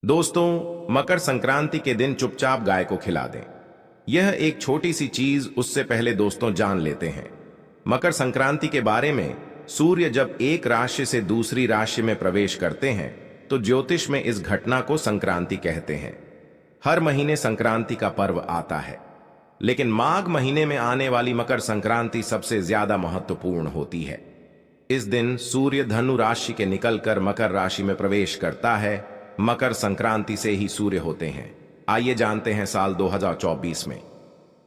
दोस्तों, मकर संक्रांति के दिन चुपचाप गाय को खिला दें। यह एक छोटी सी चीज उससे पहले दोस्तों जान लेते हैं। मकर संक्रांति के बारे में, सूर्य जब एक राशि से दूसरी राशि में प्रवेश करते हैं तो ज्योतिष में इस घटना को संक्रांति कहते हैं। हर महीने संक्रांति का पर्व आता है, लेकिन माघ महीने में आने वाली मकर संक्रांति सबसे ज्यादा महत्वपूर्ण होती है। इस दिन सूर्य धनु राशि के निकलकर मकर राशि में प्रवेश करता है। मकर संक्रांति से ही सूर्य होते हैं। आइए जानते हैं साल 2024 में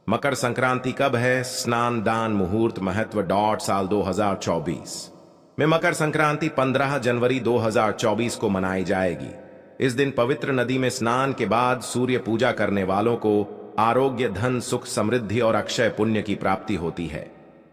मकर संक्रांति कब है। स्नान, दान, मुहूर्त, महत्व साल 2024 में मकर संक्रांति 15 जनवरी 2024 को मनाई जाएगी। इस दिन पवित्र नदी में स्नान के बाद सूर्य पूजा करने वालों को आरोग्य, धन, सुख, समृद्धि और अक्षय पुण्य की प्राप्ति होती है।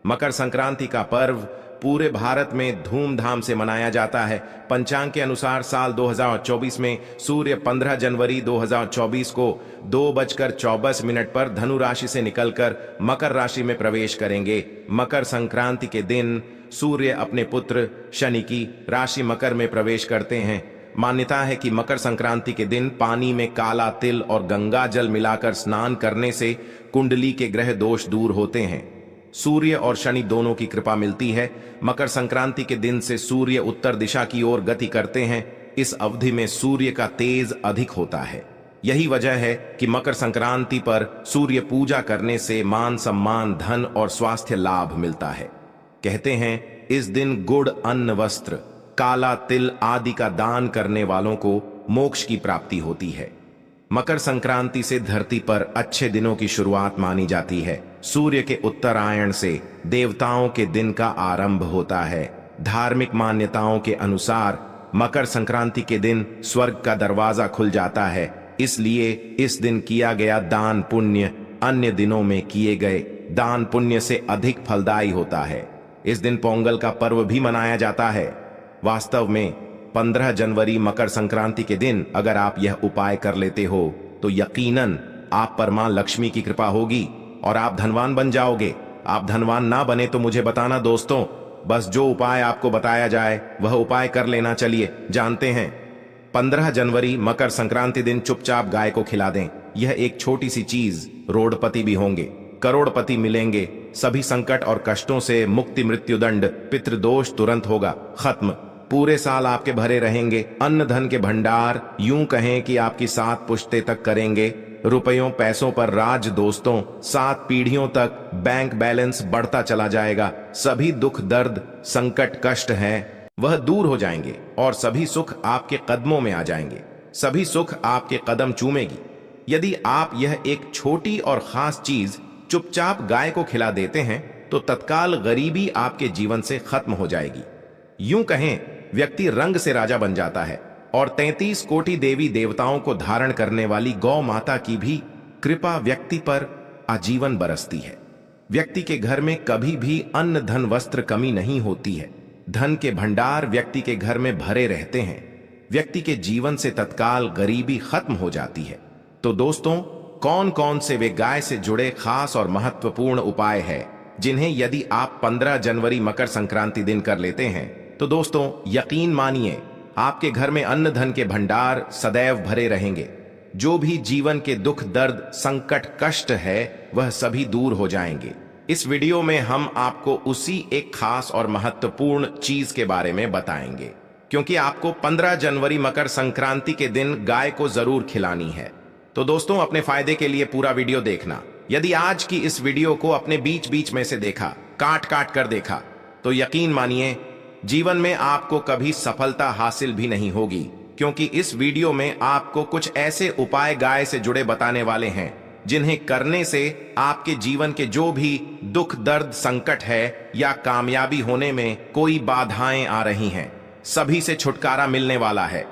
मकर संक्रांति का पर्व पूरे भारत में धूमधाम से मनाया जाता है। पंचांग के अनुसार साल 2024 में सूर्य 15 जनवरी 2024 को 2:24 पर धनु राशि से निकलकर मकर राशि में प्रवेश करेंगे। मकर संक्रांति के दिन सूर्य अपने पुत्र शनि की राशि मकर में प्रवेश करते हैं। मान्यता है कि मकर संक्रांति के दिन पानी में काला तिल और गंगा जल मिलाकर स्नान करने से कुंडली के ग्रह दोष दूर होते हैं। सूर्य और शनि दोनों की कृपा मिलती है। मकर संक्रांति के दिन से सूर्य उत्तर दिशा की ओर गति करते हैं। इस अवधि में सूर्य का तेज अधिक होता है। यही वजह है कि मकर संक्रांति पर सूर्य पूजा करने से मान सम्मान, धन और स्वास्थ्य लाभ मिलता है। कहते हैं इस दिन गुड़, अन्न, वस्त्र, काला तिल आदि का दान करने वालों को मोक्ष की प्राप्ति होती है। मकर संक्रांति से धरती पर अच्छे दिनों की शुरुआत मानी जाती है। सूर्य के उत्तरायण से देवताओं के दिन का आरंभ होता है। धार्मिक मान्यताओं के अनुसार मकर संक्रांति के दिन स्वर्ग का दरवाजा खुल जाता है। इसलिए इस दिन किया गया दान पुण्य अन्य दिनों में किए गए दान पुण्य से अधिक फलदायी होता है। इस दिन पोंगल का पर्व भी मनाया जाता है। वास्तव में 15 जनवरी मकर संक्रांति के दिन अगर आप यह उपाय कर लेते हो तो यकीनन आप पर मां लक्ष्मी की कृपा होगी और आप धनवान बन जाओगे। आप धनवान ना बने तो मुझे बताना दोस्तों, बस जो उपाय आपको बताया जाए वह उपाय कर लेना। चलिए जानते हैं। 15 जनवरी मकर संक्रांति दिन चुपचाप गाय को खिला दें। यह एक छोटी सी चीज, रोडपति भी होंगे, करोड़पति मिलेंगे। सभी संकट और कष्टों से मुक्ति, मृत्युदंड, पितृदोष तुरंत होगा खत्म। पूरे साल आपके भरे रहेंगे। अन्न धन के भंडार यूं कहें कि आपकी 7 पुश्ते तक करेंगे। रुपयों पैसों पर राज दोस्तों, 7 पीढ़ियों तक बैंक बैलेंस बढ़ता चला जाएगा। सभी दुख, दर्द, संकट, कष्ट हैं वह दूर हो जाएंगे और सभी सुख आपके कदमों में आ जाएंगे। सभी सुख आपके कदम चूमेगी। यदि आप यह एक छोटी और खास चीज चुपचाप गाय को खिला देते हैं तो तत्काल गरीबी आपके जीवन से खत्म हो जाएगी। यूं कहें व्यक्ति रंग से राजा बन जाता है और 33 कोटि देवी देवताओं को धारण करने वाली गौ माता की भी कृपा व्यक्ति पर आजीवन बरसती है। व्यक्ति के घर में कभी भी अन्न, धन, वस्त्र कमी नहीं होती है। धन के भंडार व्यक्ति के घर में भरे रहते हैं। व्यक्ति के जीवन से तत्काल गरीबी खत्म हो जाती है। तो दोस्तों, कौन कौन से वे गाय से जुड़े खास और महत्वपूर्ण उपाय है जिन्हें यदि आप 15 जनवरी मकर संक्रांति दिन कर लेते हैं तो दोस्तों यकीन मानिए आपके घर में अन्न धन के भंडार सदैव भरे रहेंगे। जो भी जीवन के दुख, दर्द, संकट, कष्ट है वह सभी दूर हो जाएंगे। इस वीडियो में हम आपको उसी एक खास और महत्वपूर्ण चीज के बारे में बताएंगे, क्योंकि आपको 15 जनवरी मकर संक्रांति के दिन गाय को जरूर खिलानी है। तो दोस्तों, अपने फायदे के लिए पूरा वीडियो देखना। यदि आज की इस वीडियो को अपने बीच बीच में से देखा, काट काट कर देखा, तो यकीन मानिए जीवन में आपको कभी सफलता हासिल भी नहीं होगी, क्योंकि इस वीडियो में आपको कुछ ऐसे उपाय गाय से जुड़े बताने वाले हैं जिन्हें करने से आपके जीवन के जो भी दुख, दर्द, संकट है या कामयाबी होने में कोई बाधाएं आ रही हैं, सभी से छुटकारा मिलने वाला है।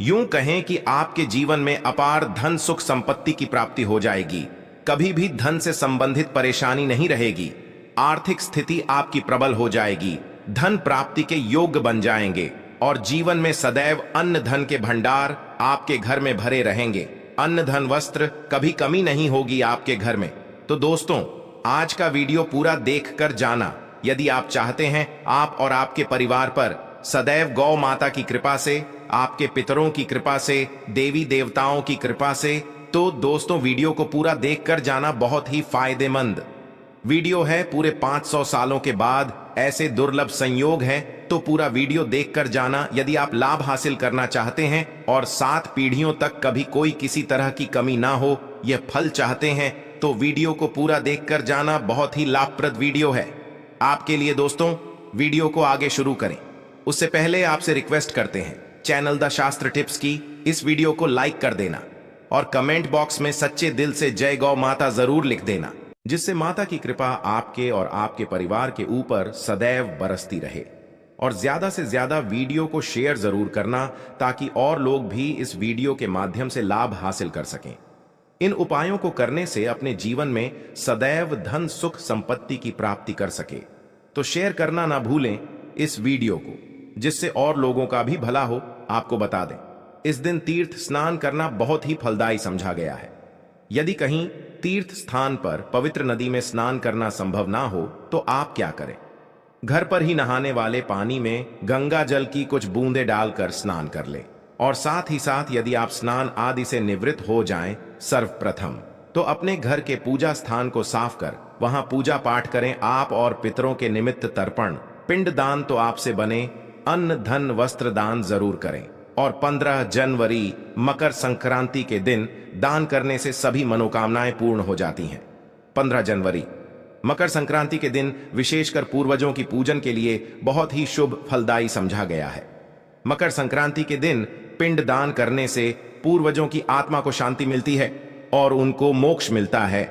यूं कहें कि आपके जीवन में अपार धन, सुख, संपत्ति की प्राप्ति हो जाएगी। कभी भी धन से संबंधित परेशानी नहीं रहेगी। आर्थिक स्थिति आपकी प्रबल हो जाएगी। धन प्राप्ति के योग्य बन जाएंगे और जीवन में सदैव अन्न धन के भंडार आपके घर में भरे रहेंगे। अन्न धन वस्त्र कभी कमी नहीं होगी आपके घर में। तो दोस्तों, आज का वीडियो पूरा देखकर जाना। यदि आप चाहते हैं आप और आपके परिवार पर सदैव गौ माता की कृपा से आपके पितरों की कृपा से, देवी देवताओं की कृपा से। तो दोस्तों, वीडियो को पूरा देखकर जाना बहुत ही फायदेमंद वीडियो है। पूरे 500 सालों के बाद ऐसे दुर्लभ संयोग है, तो पूरा वीडियो देखकर जाना। यदि आप लाभ हासिल करना चाहते हैं और 7 पीढ़ियों तक कभी कोई किसी तरह की कमी ना हो, यह फल चाहते हैं, तो वीडियो को पूरा देखकर जाना। बहुत ही लाभप्रद वीडियो है आपके लिए। दोस्तों, वीडियो को आगे शुरू करें उससे पहले आपसे रिक्वेस्ट करते हैं, चैनल द शास्त्र टिप्स की इस वीडियो को लाइक कर देना और कमेंट बॉक्स में सच्चे दिल से जय गौ माता जरूर लिख देना, जिससे माता की कृपा आपके और आपके परिवार के ऊपर सदैव बरसती रहे। और ज्यादा से ज्यादा वीडियो को शेयर जरूर करना, ताकि और लोग भी इस वीडियो के माध्यम से लाभ हासिल कर सकें। इन उपायों को करने से अपने जीवन में सदैव धन सुख संपत्ति की प्राप्ति कर सके। तो शेयर करना ना भूलें इस वीडियो को, जिससे और लोगों का भी भला हो। आपको बता दें, इस दिन तीर्थ स्नान करना बहुत ही फलदायी समझा गया है। यदि कहीं तीर्थ स्थान पर पवित्र नदी में स्नान करना संभव ना हो, तो आप क्या करें, घर पर ही नहाने वाले पानी में गंगा जल की कुछ बूंदें डालकर स्नान कर लें। और साथ ही साथ यदि आप स्नान आदि से निवृत्त हो जाएं, सर्वप्रथम तो अपने घर के पूजा स्थान को साफ कर वहां पूजा पाठ करें। आप और पितरों के निमित्त तर्पण, पिंड दान तो आपसे बने, अन्न धन वस्त्र दान जरूर करें। और 15 जनवरी मकर संक्रांति के दिन दान करने से सभी मनोकामनाएं पूर्ण हो जाती हैं। 15 जनवरी मकर संक्रांति के दिन विशेषकर पूर्वजों की पूजन के लिए बहुत ही शुभ फलदायी समझा गया है। मकर संक्रांति के दिन पिंड दान करने से पूर्वजों की आत्मा को शांति मिलती है और उनको मोक्ष मिलता है।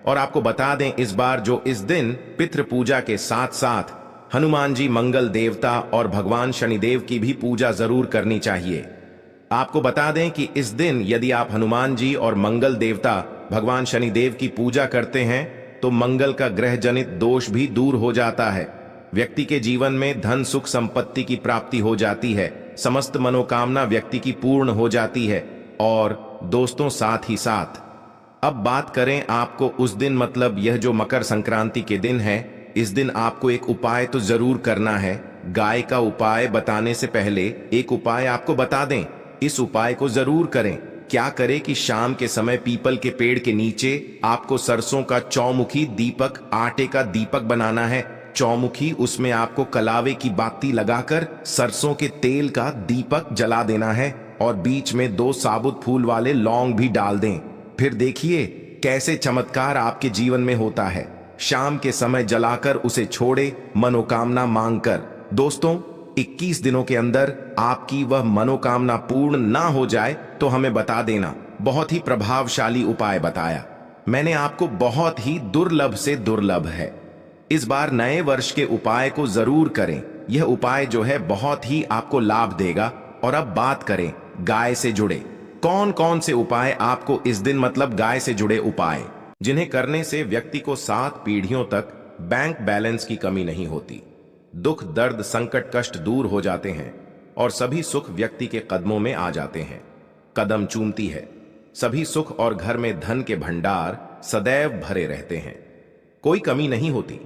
और आपको बता दें, इस बार जो इस दिन पितृ पूजा के साथ साथ हनुमान जी मंगल देवता और भगवान शनिदेव की भी पूजा जरूर करनी चाहिए। आपको बता दें कि इस दिन यदि आप हनुमान जी और मंगल देवता भगवान शनिदेव की पूजा करते हैं, तो मंगल का ग्रह जनित दोष भी दूर हो जाता है। व्यक्ति के जीवन में धन सुख संपत्ति की प्राप्ति हो जाती है, समस्त मनोकामना व्यक्ति की पूर्ण हो जाती है। और दोस्तों, साथ ही साथ अब बात करें आपको उस दिन, मतलब यह जो मकर संक्रांति के दिन है, इस दिन आपको एक उपाय तो जरूर करना है। गाय का उपाय बताने से पहले एक उपाय आपको बता दें, इस उपाय को जरूर करें। क्या करें कि शाम के समय पीपल के पेड़ के नीचे आपको सरसों का चौमुखी दीपक, आटे का दीपक बनाना है। चौमुखी, उसमें आपको कलावे की बाती लगाकर सरसों के तेल का दीपक जला देना है और बीच में 2 साबुत फूल वाले लौंग भी डाल दें। फिर देखिए कैसे चमत्कार आपके जीवन में होता है। शाम के समय जलाकर उसे छोड़े, मनोकामना मांगकर। दोस्तों, 21 दिनों के अंदर आपकी वह मनोकामना पूर्ण ना हो जाए तो हमें बता देना। बहुत ही प्रभावशाली उपाय बताया मैंने आपको, बहुत ही दुर्लभ से दुर्लभ है। इस बार नए वर्ष के उपाय को जरूर करें। यह उपाय जो है बहुत ही आपको लाभ देगा। और अब बात करें गाय से जुड़े कौन कौन से उपाय आपको इस दिन, मतलब गाय से जुड़े उपाय, जिन्हें करने से व्यक्ति को 7 पीढ़ियों तक बैंक बैलेंस की कमी नहीं होती, दुख दर्द संकट कष्ट दूर हो जाते हैं और सभी सुख व्यक्ति के कदमों में आ जाते हैं। कदम चूमती है सभी सुख और घर में धन के भंडार सदैव भरे रहते हैं, कोई कमी नहीं होती।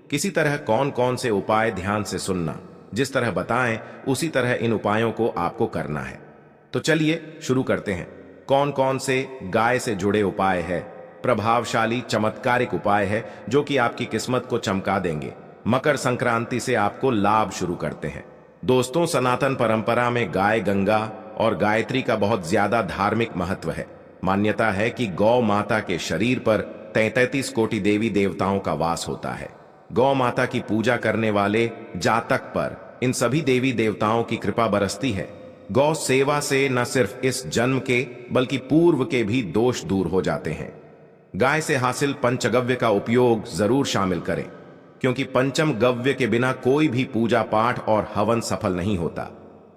किसी तरह कौन कौन से उपाय ध्यान से सुनना, जिस तरह बताएं उसी तरह इन उपायों को आपको करना है। तो चलिए शुरू करते हैं। कौन कौन से गाय से जुड़े उपाय है, प्रभावशाली चमत्कारिक उपाय है जो कि आपकी किस्मत को चमका देंगे। मकर संक्रांति से आपको लाभ शुरू करते हैं। दोस्तों, सनातन परंपरा में गाय, गंगा और गायत्री का बहुत ज्यादा धार्मिक महत्व है। मान्यता है कि गौ माता के शरीर पर 33 कोटि देवी देवताओं का वास होता है। गौ माता की पूजा करने वाले जातक पर इन सभी देवी देवताओं की कृपा बरसती है। गौ सेवा से न सिर्फ इस जन्म के बल्कि पूर्व के भी दोष दूर हो जाते हैं। गाय से हासिल पंचगव्य का उपयोग जरूर शामिल करें, क्योंकि पंचम गव्य के बिना कोई भी पूजा पाठ और हवन सफल नहीं होता।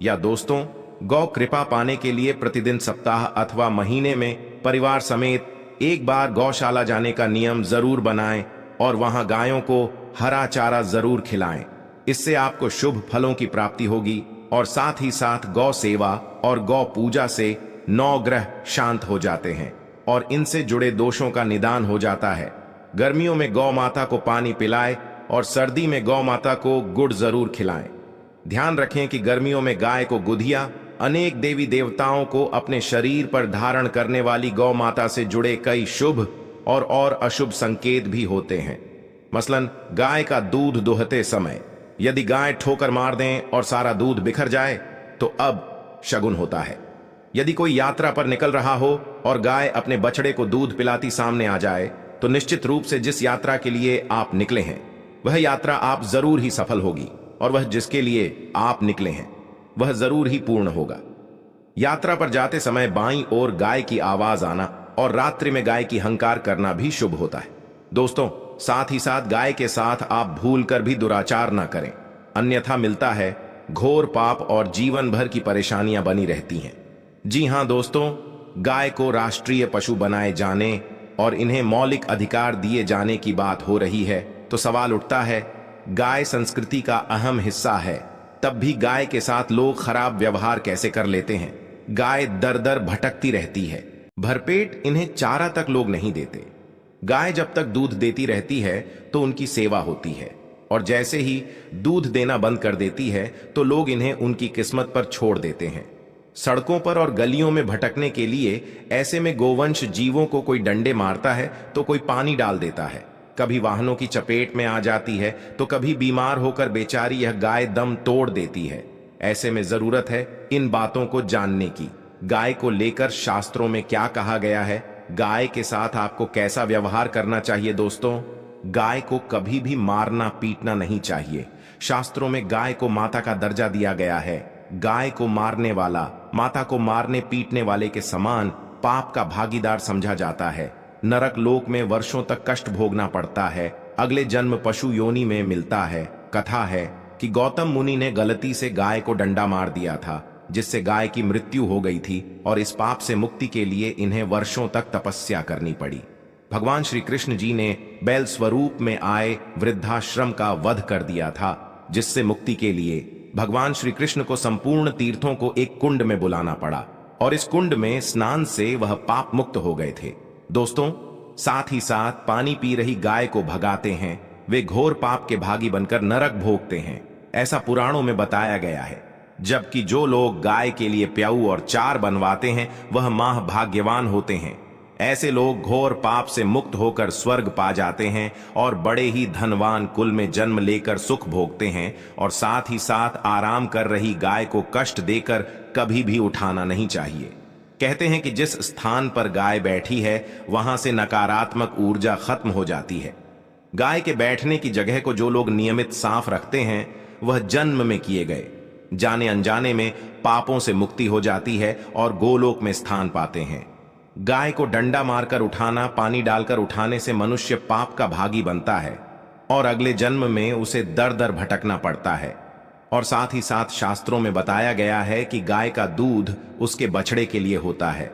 या दोस्तों, गौ कृपा पाने के लिए प्रतिदिन, सप्ताह अथवा महीने में परिवार समेत एक बार गौशाला जाने का नियम जरूर बनाएं और वहां गायों को हरा चारा जरूर खिलाएं। इससे आपको शुभ फलों की प्राप्ति होगी और साथ ही साथ गौ सेवा और गौ पूजा से 9 ग्रह शांत हो जाते हैं और इनसे जुड़े दोषों का निदान हो जाता है। गर्मियों में गौ माता को पानी पिलाएं और सर्दी में गौ माता को गुड़ जरूर खिलाएं। ध्यान रखें कि गर्मियों में गाय को गुधिया, अनेक देवी देवताओं को अपने शरीर पर धारण करने वाली गौ माता से जुड़े कई शुभ और अशुभ संकेत भी होते हैं। मसलन गाय का दूध दुहते समय यदि गाय ठोकर मार दें और सारा दूध बिखर जाए तो अब शगुन होता है। यदि कोई यात्रा पर निकल रहा हो और गाय अपने बछड़े को दूध पिलाती सामने आ जाए तो निश्चित रूप से जिस यात्रा के लिए आप निकले हैं वह यात्रा आप जरूर ही सफल होगी, और वह जिसके लिए आप निकले हैं वह जरूर ही पूर्ण होगा। यात्रा पर जाते समय बाईं ओर गाय की आवाज आना और रात्रि में गाय की हंकार करना भी शुभ होता है। दोस्तों, साथ ही साथ गाय के साथ आप भूल कर भी दुराचार ना करें, अन्यथा मिलता है घोर पाप और जीवन भर की परेशानियां बनी रहती हैं। जी हां दोस्तों, गाय को राष्ट्रीय पशु बनाए जाने और इन्हें मौलिक अधिकार दिए जाने की बात हो रही है तो सवाल उठता है, गाय संस्कृति का अहम हिस्सा है, तब भी गाय के साथ लोग खराब व्यवहार कैसे कर लेते हैं। गाय दर दर भटकती रहती है, भरपेट इन्हें चारा तक लोग नहीं देते। गाय जब तक दूध देती रहती है तो उनकी सेवा होती है, और जैसे ही दूध देना बंद कर देती है तो लोग इन्हें उनकी किस्मत पर छोड़ देते हैं। सड़कों पर और गलियों में भटकने के लिए ऐसे में गोवंश जीवों को कोई डंडे मारता है तो कोई पानी डाल देता है, कभी वाहनों की चपेट में आ जाती है तो कभी बीमार होकर बेचारी यह गाय दम तोड़ देती है। ऐसे में जरूरत है इन बातों को जानने की। गाय को लेकर शास्त्रों में क्या कहा गया है, गाय के साथ आपको कैसा व्यवहार करना चाहिए। दोस्तों, गाय को कभी भी मारना पीटना नहीं चाहिए। शास्त्रों में गाय को माता का दर्जा दिया गया है। गाय को मारने वाला माता को मारने पीटने वाले के समान पाप का भागीदार समझा जाता है। नरक लोक में वर्षों तक कष्ट भोगना पड़ता है, अगले जन्म पशु योनि में मिलता है। कथा है कि गौतम मुनि ने गलती से गाय को डंडा मार दिया था, जिससे गाय की मृत्यु हो गई थी, और इस पाप से मुक्ति के लिए इन्हें वर्षों तक तपस्या करनी पड़ी। भगवान श्री कृष्ण जी ने बैल स्वरूप में आए वृद्धाश्रम का वध कर दिया था, जिससे मुक्ति के लिए भगवान श्री कृष्ण को संपूर्ण तीर्थों को एक कुंड में बुलाना पड़ा, और इस कुंड में स्नान से वह पाप मुक्त हो गए थे। दोस्तों, साथ ही साथ पानी पी रही गाय को भगाते हैं, वे घोर पाप के भागी बनकर नरक भोगते हैं, ऐसा पुराणों में बताया गया है। जबकि जो लोग गाय के लिए प्याऊ और चार बनवाते हैं वह माह भाग्यवान होते हैं। ऐसे लोग घोर पाप से मुक्त होकर स्वर्ग पा जाते हैं और बड़े ही धनवान कुल में जन्म लेकर सुख भोगते हैं, और साथ ही साथ आराम कर रही गाय को कष्ट देकर कभी भी उठाना नहीं चाहिए। कहते हैं कि जिस स्थान पर गाय बैठी है वहां से नकारात्मक ऊर्जा खत्म हो जाती है। गाय के बैठने की जगह को जो लोग नियमित साफ रखते हैं वह जन्म में किए गए जाने अनजाने में पापों से मुक्ति हो जाती है और गोलोक में स्थान पाते हैं। गाय को डंडा मारकर उठाना, पानी डालकर उठाने से मनुष्य पाप का भागी बनता है और अगले जन्म में उसे दर दर भटकना पड़ता है। और साथ ही साथ शास्त्रों में बताया गया है कि गाय का दूध उसके बछड़े के लिए होता है।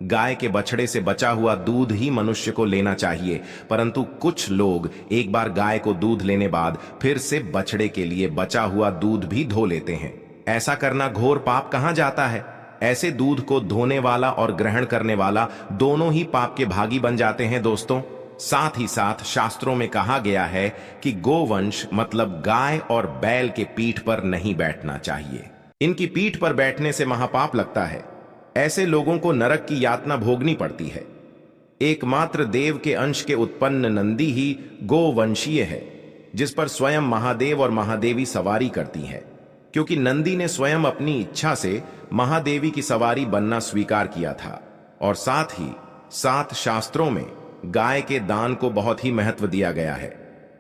गाय के बछड़े से बचा हुआ दूध ही मनुष्य को लेना चाहिए, परंतु कुछ लोग एक बार गाय को दूध लेने बाद फिर से बछड़े के लिए बचा हुआ दूध भी धो लेते हैं। ऐसा करना घोर पाप कहां जाता है। ऐसे दूध को धोने वाला और ग्रहण करने वाला दोनों ही पाप के भागी बन जाते हैं। दोस्तों, साथ ही साथ शास्त्रों में कहा गया है कि गोवंश मतलब गाय और बैल के पीठ पर नहीं बैठना चाहिए। इनकी पीठ पर बैठने से महापाप लगता है। ऐसे लोगों को नरक की यातना भोगनी पड़ती है। एकमात्र देव के अंश के उत्पन्न नंदी ही गोवंशीय है, जिस पर स्वयं महादेव और महादेवी सवारी करती है, क्योंकि नंदी ने स्वयं अपनी इच्छा से महादेवी की सवारी बनना स्वीकार किया था। और साथ ही साथ शास्त्रों में गाय के दान को बहुत ही महत्व दिया गया है,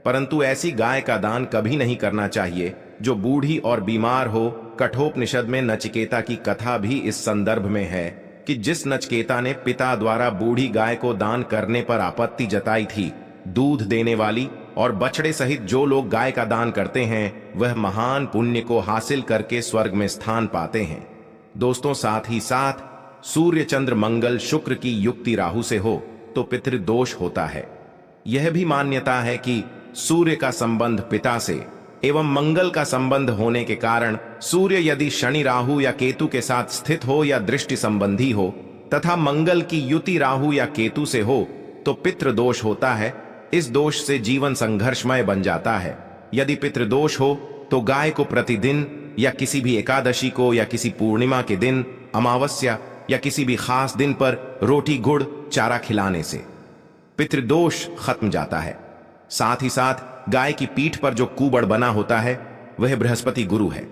परंतु ऐसी गाय का दान कभी नहीं करना चाहिए जो बूढ़ी और बीमार हो। कठोपनिषद में नचिकेता की कथा भी इस संदर्भ में है कि जिस नचिकेता ने पिता द्वारा बूढ़ी गाय को दान करने पर आपत्ति जताई थी, दूध देने वाली और बछड़े सहित जो लोग गाय का दान करते हैं वह महान पुण्य को हासिल करके स्वर्ग में स्थान पाते हैं। दोस्तों, साथ ही साथ सूर्य चंद्र मंगल शुक्र की युक्ति राहु से हो तो पितृदोष होता है। यह भी मान्यता है कि सूर्य का संबंध पिता से एवं मंगल का संबंध होने के कारण सूर्य यदि शनि राहु या केतु के साथ स्थित हो या दृष्टि संबंधी हो तथा मंगल की युति राहु या केतु से हो तो पितृदोष होता है। इस दोष से जीवन संघर्षमय बन जाता है। यदि पितृदोष हो तो गाय को प्रतिदिन या किसी भी एकादशी को या किसी पूर्णिमा के दिन, अमावस्या या किसी भी खास दिन पर रोटी गुड़ चारा खिलाने से पितृदोष खत्म जाता है। साथ ही साथ गाय की पीठ पर जो कुबड़ बना होता है वह बृहस्पति गुरु है।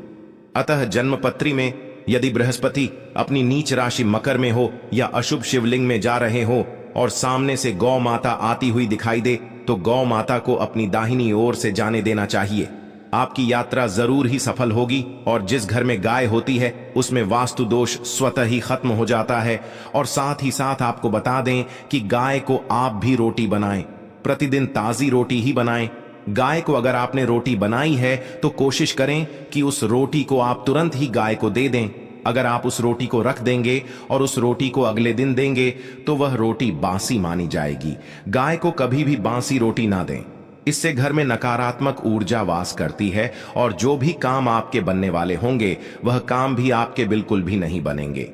अतः जन्मपत्री में यदि बृहस्पति अपनी नीच राशि मकर में हो या अशुभ शिवलिंग में जा रहे हो और सामने से गौ माता आती हुई दिखाई दे तो गौ माता को अपनी दाहिनी ओर से जाने देना चाहिए। आपकी यात्रा जरूर ही सफल होगी और जिस घर में गाय होती है उसमें वास्तु दोष स्वतः ही खत्म हो जाता है। और साथ ही साथ आपको बता दें कि गाय को आप भी रोटी बनाएं, प्रतिदिन ताजी रोटी ही बनाएं। गाय को अगर आपने रोटी बनाई है तो कोशिश करें कि उस रोटी को आप तुरंत ही गाय को दे दें। अगर आप उस रोटी को रख देंगे और उस रोटी को अगले दिन देंगे तो वह रोटी बासी मानी जाएगी। गाय को कभी भी बासी रोटी ना दें, इससे घर में नकारात्मक ऊर्जा वास करती है और जो भी काम आपके बनने वाले होंगे वह काम भी आपके बिल्कुल भी नहीं बनेंगे।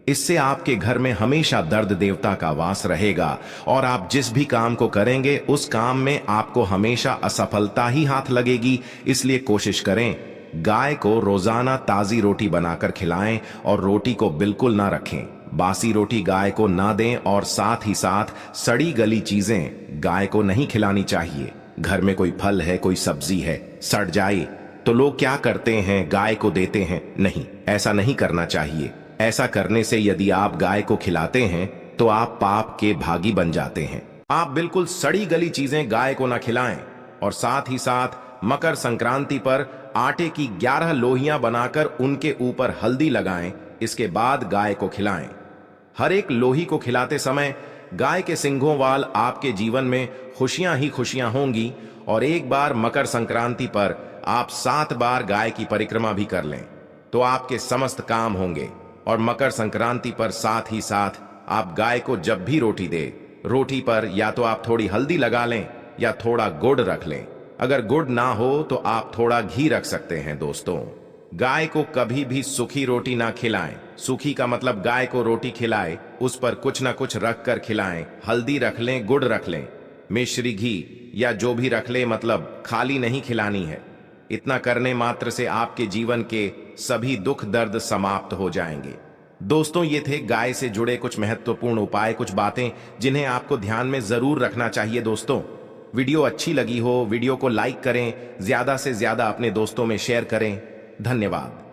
इससे आपके घर में हमेशा दर्द देवता का वास रहेगा और आप जिस भी काम को करेंगे उस काम में आपको हमेशा असफलता ही हाथ लगेगी। इसलिए कोशिश करें गाय को रोजाना ताजी रोटी बनाकर खिलाएं और रोटी को बिल्कुल ना रखें। बासी रोटी गाय को ना दें और साथ ही साथ सड़ी गली चीजें गाय को नहीं खिलानी चाहिए। घर में कोई फल है, कोई सब्जी है, सड़ जाए तो लोग क्या करते हैं, गाय को देते हैं। नहीं, ऐसा नहीं करना चाहिए। ऐसा करने से यदि आप गाय को खिलाते हैं तो आप पाप के भागी बन जाते हैं। आप बिल्कुल सड़ी गली चीजें गाय को ना खिलाएं और साथ ही साथ मकर संक्रांति पर आटे की 11 लोहियां बनाकर उनके ऊपर हल्दी लगाएं। इसके बाद गाय को खिलाएं। हर एक लोही को खिलाते समय गाय के सिंघों वाल आपके जीवन में खुशियां ही खुशियां होंगी। और एक बार मकर संक्रांति पर आप 7 बार गाय की परिक्रमा भी कर लें तो आपके समस्त काम होंगे। और मकर संक्रांति पर साथ ही साथ आप गाय को जब भी रोटी दे, रोटी पर या तो आप थोड़ी हल्दी लगा लें या थोड़ा गुड़ रख लें। अगर गुड़ ना हो तो आप थोड़ा घी रख सकते हैं। दोस्तों, गाय को कभी भी सूखी रोटी ना खिलाएं। सूखी का मतलब गाय को रोटी खिलाए उस पर कुछ ना कुछ रख कर खिलाएं। हल्दी रख लें, गुड़ रख लें, मिश्री घी या जो भी रख ले, मतलब खाली नहीं खिलानी है। इतना करने मात्र से आपके जीवन के सभी दुख दर्द समाप्त हो जाएंगे। दोस्तों, ये थे गाय से जुड़े कुछ महत्वपूर्ण उपाय, कुछ बातें जिन्हें आपको ध्यान में जरूर रखना चाहिए। दोस्तों, वीडियो अच्छी लगी हो वीडियो को लाइक करें, ज्यादा से ज्यादा अपने दोस्तों में शेयर करें। धन्यवाद।